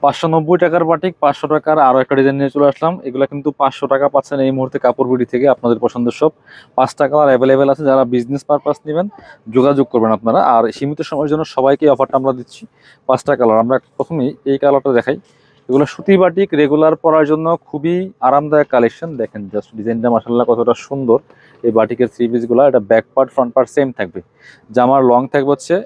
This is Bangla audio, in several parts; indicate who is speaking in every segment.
Speaker 1: 590 টাকার বাটিক, 500 টাকার আরো একটা ডিজাইন নিয়ে চলে আসলাম। এগুলো কিন্তু 500 টাকা পাচ্ছেন এই মুহূর্তে কাপড় বিডি থেকে। আপনাদের পছন্দের সব 5 টাকা অ্যাভেলেবেল আছে। যারা বিজনেস পারপাস নেবেন যোগাযোগ করবেন আপনারা। আর সীমিত সময়ের জন্য সবাইকে অফারটা আমরা দিচ্ছি 5টা কালার। আমরা প্রথমেই এই কালারটা দেখাই। এগুলো সুতি বাটিক, রেগুলার পরার জন্য খুবই আরামদায়ক কালেকশন। দেখেন জাস্ট ডিজাইনটা মাশাআল্লাহ কতটা সুন্দর। এই বাটিকের থ্রি পিসগুলো, এটা back part front part same থাকবে। জামার লং থাকবে হচ্ছে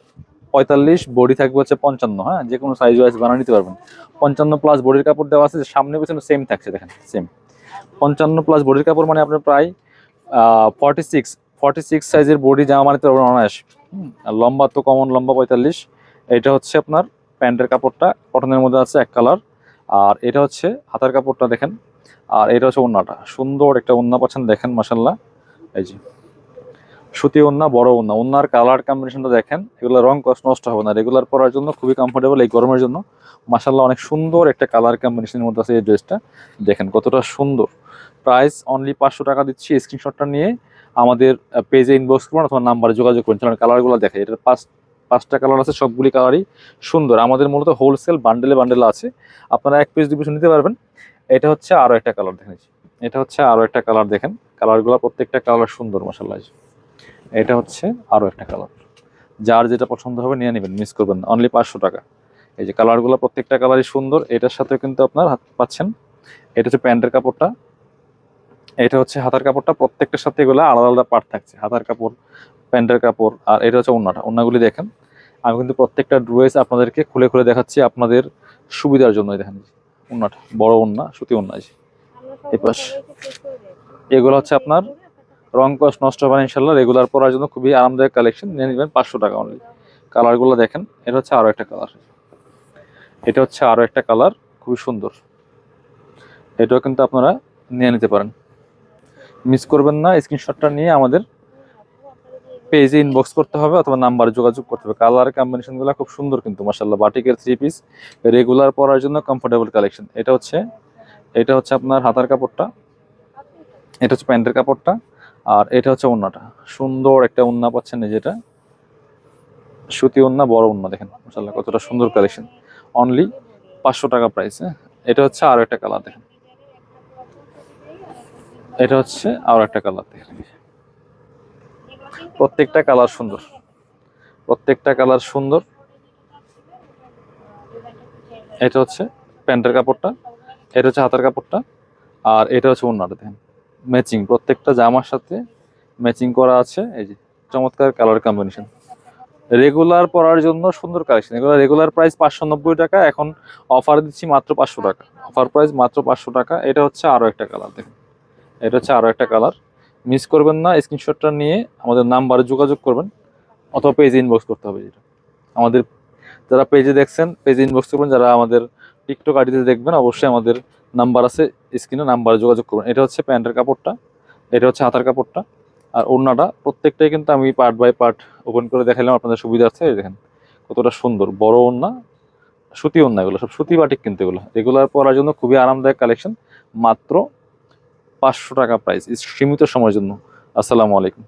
Speaker 1: 45, বডি থাকবে হচ্ছে 55। হ্যাঁ, যে কোনো সাইজ ওয়াইজ বানিয়ে নিতে পারবেন। 55+ বডির কাপড় দেওয়া আছে, সামনে পিছনে সেম থাকছে। দেখেন সেম 55+ বডির কাপড়, মানে আপনার প্রায় 46 সাইজের বডি জামা বানাতে পারবেন অনায়াস। আর লম্বা তো কমন লম্বা 45। এটা হচ্ছে আপনার প্যান্টের কাপড়টা, কটনের মধ্যে আছে এক কালার। আর এটা হচ্ছে হাতার কাপড়টা দেখেন। আর এটা হচ্ছে ওড়নাটা, সুন্দর একটা ওড়না পাচ্ছেন দেখেন মাশাআল্লাহ। এই যে সুতি ওড়না, বড় ওড়না, ওড়নার কালার কম্বিনেশনটা দেখেন। এগুলো রং কষ্ট নষ্ট হবে না, রেগুলার পরার জন্য খুবই কমফোর্টেবল এই গরমের জন্য। মাশাআল্লাহ অনেক সুন্দর একটা কালার কম্বিনেশনের মধ্যে আছে এই ড্রেসটা। দেখেন কতটা সুন্দর। প্রাইস অনলি 500 টাকা দিচ্ছি। স্ক্রিনশটটা নিয়ে আমাদের পেজে ইনবক্স করুন অথবা নাম্বারে যোগাযোগ করুন। চলুন কালারগুলো দেখে। এটার পাঁচটা কালার আছে, সবগুলি কালারই সুন্দর। আমাদের মূলত হোলসেল বান্ডেলে বান্ডেল আছে, আপনারা এক পিস 2 পিস নিতে পারবেন। এটা হচ্ছে আরো একটা কালার দেখেন। এটা হচ্ছে আরো একটা কালার দেখেন। কালারগুলো প্রত্যেকটা কালার সুন্দর মাশাআল্লাহ। এটা হচ্ছে আরো একটা কালার। যার যেটা পছন্দ হবে নিয়ে নেবেন, মিস করবেন না। অনলি 500 টাকা। এই যে কালারগুলো প্রত্যেকটা কালারই সুন্দর। এটার সাথে কিন্তু আপনার হাত পাচ্ছেন। এটা হচ্ছে প্যান্টের কাপড়টা, এটা হচ্ছে হাতার কাপড়টা। প্রত্যেকটার সাথে এগুলো আলাদা আলাদা পার্ট থাকছে, হাতার কাপড়, প্যান্টের কাপড়। আর এটা হচ্ছে ওড়নাটা। ওড়নাগুলি দেখেন। আমি কিন্তু প্রত্যেকটা ড্রেস আপনাদেরকে খুলে খুলে দেখাচ্ছি আপনাদের সুবিধার জন্য। দেখেন ওড়নাটা, বড় ওড়না, সুতি ওড়না। এই পাশ এগুলো হচ্ছে আপনার রং কস নষ্ট হবে না ইনশাল্লাহ। রেগুলার পরার জন্য খুবই আরামদায়ক কালেকশন। নিয়ে নেবেন 500 টাকা অনলি। কালারগুলো দেখেন। এটা হচ্ছে আরো একটা কালার। এটা হচ্ছে আরো একটা কালার, খুবই সুন্দর। এটাও কিন্তু আপনারা নিয়ে নিতে পারেন, মিস করবেন না। স্ক্রিনশটটা নিয়ে আমাদের পেজে ইনবক্স করতে হবে অথবা নাম্বারে যোগাযোগ করতে হবে। কালার কম্বিনেশনগুলো খুব সুন্দর কিন্তু মাশাআল্লাহ। বাটিকের থ্রি পিস, রেগুলার পরার জন্য কমফোর্টেবল কালেকশন। এটা হচ্ছে আপনার হাতার কাপড়টা, এটা হচ্ছে প্যান্টের কাপড়টা। আর এটা হচ্ছে ওড়নাটা, সুন্দর একটা ওড়না পাচ্ছেন। এই যেটা সুতি ওড়না, বড় ওড়না। দেখেন মাশাআল্লাহ কতটা সুন্দর কালেকশন। অনলি 500 টাকা প্রাইস। হ্যাঁ, এটা হচ্ছে আরো একটা কালার দেখেন। এটা হচ্ছে আরো একটা কালার দেখেন। প্রত্যেকটা কালার সুন্দর, প্রত্যেকটা কালার সুন্দর। এটা হচ্ছে প্যান্টের কাপড়টা, এটা হচ্ছে হাতার কাপড়টা। আর এটা হচ্ছে ওড়নাটা দেখেন, ম্যাচিং প্রত্যেকটা জামার সাথে ম্যাচিং করা আছে। এই যে চমৎকার কালার কম্বিনেশন। রেগুলার পরার জন্য সুন্দর কালেকশন। এগুলো রেগুলার প্রাইস 590 টাকা, এখন অফার দিচ্ছি মাত্র 500 টাকা। অফার প্রাইস মাত্র 500 টাকা। এটা হচ্ছে আরো একটা কালার দেখেন। এটা হচ্ছে আরো একটা কালার, মিস করবেন না। স্ক্রিনশটটা নিয়ে আমাদের নাম্বারে যোগাযোগ করবেন অথবা পেজে ইনবক্স করতে হবে। যেটা আমাদের যারা পেজে দেখছেন পেজে ইনবক্স করবেন, যারা আমাদের টিকটক আইডিতে দেখবেন অবশ্যই আমাদের নাম্বার আছে স্ক্রিনে, নাম্বারে যোগাযোগ করবেন। এটা হচ্ছে প্যান্টের কাপড়টা, এটা হচ্ছে হাতার কাপড়টা। আর ওড়নাটা প্রত্যেকটাই কিন্তু আমি পার্ট বাই পার্ট ওপেন করে দেখালাম আপনাদের সুবিধা আছে। দেখেন কতটা সুন্দর বড় ওড়না, সুতি ওড়না। এগুলো সব সুতি বাটিক, কিন্তু এগুলো রেগুলার পরার জন্য খুবই আরামদায়ক কালেকশন। মাত্র 500 টাকা প্রাইস, সীমিত সময়ের জন্য। আসসালামু আলাইকুম।